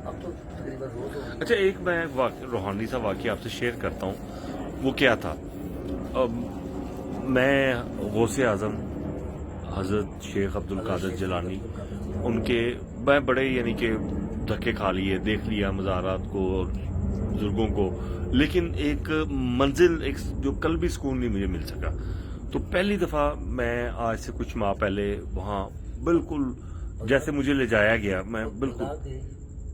अब तो तकरीबन रोज हो रही है। अच्छा, एक मैं रूहानी सा वाक़या आपसे शेयर करता हूँ। वो क्या था, मैं गौसे आज़म हज़रत शेख अब्दुल कादिर जिलानी उनके मैं बड़े यानी कि धक्के खा लिए, देख लिया मज़ारात को और बुज़ुर्गों को, लेकिन एक मंजिल, एक जो कल्बी सुकून नहीं मुझे मिल सका। तो पहली दफ़ा मैं आज से कुछ माह पहले वहाँ बिल्कुल जैसे मुझे ले जाया गया, मैं बिल्कुल बगदाद गए,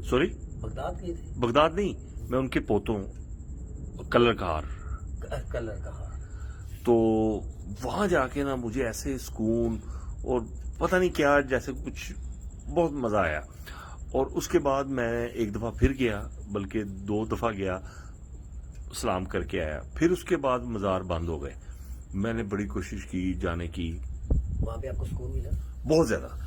सॉरी बगदाद गए थे। बगदाद नहीं, मैं उनके पोतों कलर कार। कलर कहा। तो वहाँ जाके ना मुझे ऐसे सुकून और पता नहीं क्या, जैसे कुछ बहुत मज़ा आया। और उसके बाद मैं एक दफ़ा फिर गया, बल्कि 2 दफ़ा गया, सलाम करके आया। फिर उसके बाद मज़ार बंद हो गए। मैंने बड़ी कोशिश की जाने की, वहाँ पे आपको सुकून मिला? बहुत ज़्यादा।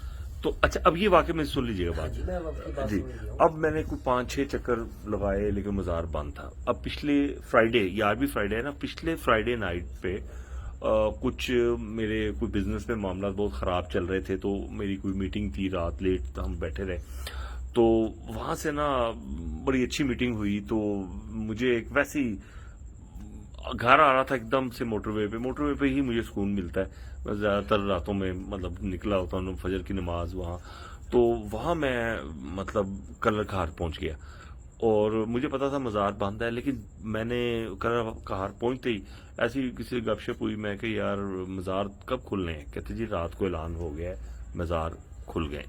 तो अच्छा, अब ये वाकई में सुन लीजिएगा हाँ बात। जी, मैं अब आपकी बात जी, समझ गया हूँ। अब मैंने कोई 5-6 चक्कर लगाए, लेकिन मज़ार बंद था। अब पिछले फ्राइडे, ये आज भी फ्राइडे है ना, पिछले फ्राइडे नाइट पे कुछ मेरे कोई बिजनेस में मामला बहुत ख़राब चल रहे थे, तो मेरी कोई मीटिंग थी, रात लेट हम बैठे रहे। तो वहाँ से ना बड़ी अच्छी मीटिंग हुई। तो मुझे एक वैसी घर आ रहा था एकदम से मोटरवे पे ही मुझे सुकून मिलता है। मैं ज़्यादातर रातों में मतलब निकला होता हूँ फजर की नमाज वहाँ। तो वहाँ मैं मतलब कलर कहार पहुँच गया, और मुझे पता था मज़ार बंद है, लेकिन मैंने कलर कहार पहुँचते ही ऐसी किसी गपशप हुई, मैं कि यार मज़ार कब खुलने हैं? कहते जी रात को ऐलान हो गया है, मज़ार खुल गए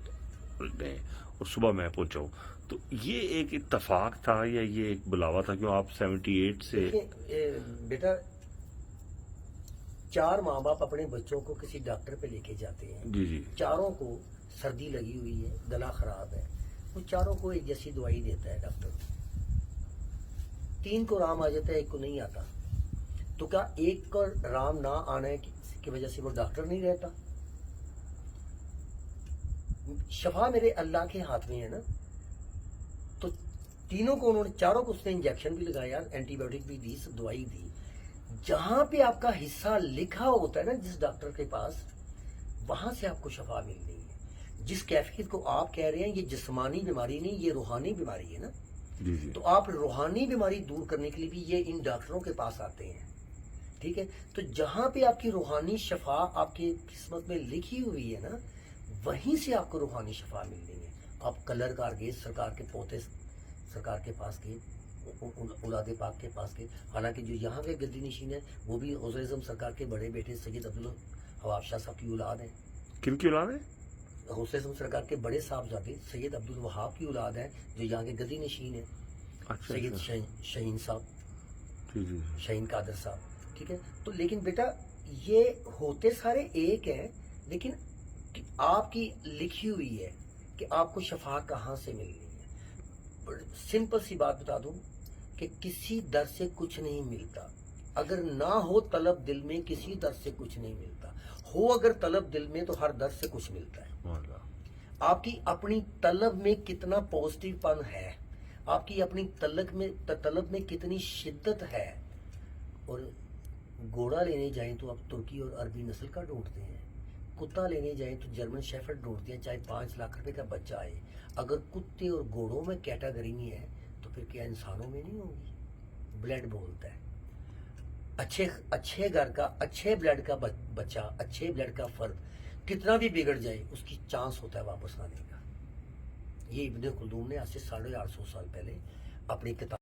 और सुबह मैं पहुँचा हूँ। तो ये एक इत्तेफाक था या ये एक बुलावा था? क्यों आप 78 से देखिए बेटा, 4 माँ बाप अपने बच्चों को किसी डॉक्टर पे लेके जाते हैं। जी जी चारों को सर्दी लगी हुई है, गला खराब है, वो चारों को एक जैसी दवाई देता है डॉक्टर। 3 को आराम आ जाता है, 1 को नहीं आता। तो क्या 1 को आराम ना आने की वजह से वो डॉक्टर नहीं रहता? शफा मेरे अल्लाह के हाथ में है ना। तो तीनों को उन्होंने, चारों को उसने इंजेक्शन भी लगाया, एंटीबायोटिक भी दी, दवाई दी। जहां पे आपका हिस्सा लिखा होता है ना जिस डॉक्टर के पास, वहां से आपको शफा मिलनी है। जिस कैफियत को आप कह रहे हैं, ये जिस्मानी बीमारी नहीं, ये रूहानी बीमारी है ना। जी जी तो आप रूहानी बीमारी दूर करने के लिए भी ये इन डॉक्टरों के पास आते हैं, ठीक है। तो जहां पे आपकी रूहानी शफा आपकी किस्मत में लिखी हुई है ना, वहीं से आपको रूहानी शफा मिलनी है। आप कलरकार गए, सरकार के पोते सरकार के पास गए, औलाद पाक के पास गए। हालांकि जो यहाँ के गद्दी नशीन है वो भी गौसे आज़म सरकार के बड़े बेटे सैयद अब्दुल वहाब शाह साहब की औलाद है। किन की औलाद है? गौसे आज़म सरकार के बड़े साहबजादे सैयद अब्दुल वहाब की औलाद है, जो यहाँ के गद्दी नशीन है। अच्छा सैयद अच्छा। शहीन साहब, जी जी शहीन कादर साहब, ठीक है। तो लेकिन बेटा, ये होते सारे एक हैं, लेकिन आपकी लिखी हुई है कि आपको शफा कहाँ से मिलनी है। सिंपल सी बात बता दूं कि किसी दर से कुछ नहीं मिलता। अगर ना हो तलब दिल में, किसी दर से कुछ नहीं मिलता। हो अगर तलब दिल में, तो हर दर से कुछ मिलता है। माशाल्लाह। आपकी अपनी तलब में कितना पॉजिटिवपन है, आपकी अपनी तलब में कितनी शिद्दत है। और घोड़ा लेने जाएं तो आप तुर्की और अरबी नस्ल का ढूंढते हैं, कुत्ता लेने जाएं तो जर्मन शेफर्ड ढूंढते हैं, चाहे 5 लाख रुपए का बच्चा आए। अगर कुत्ते और घोड़ों में कैटेगरी नहीं है, तो फिर क्या इंसानों में नहीं होगी? ब्लड बोलता है। अच्छे घर का, अच्छे ब्लड का बच्चा, अच्छे ब्लड का फर्द कितना भी बिगड़ जाए, उसकी चांस होता है वापस आने का। ये इब्ने खुल्दून ने आज से 850 साल पहले अपनी किताब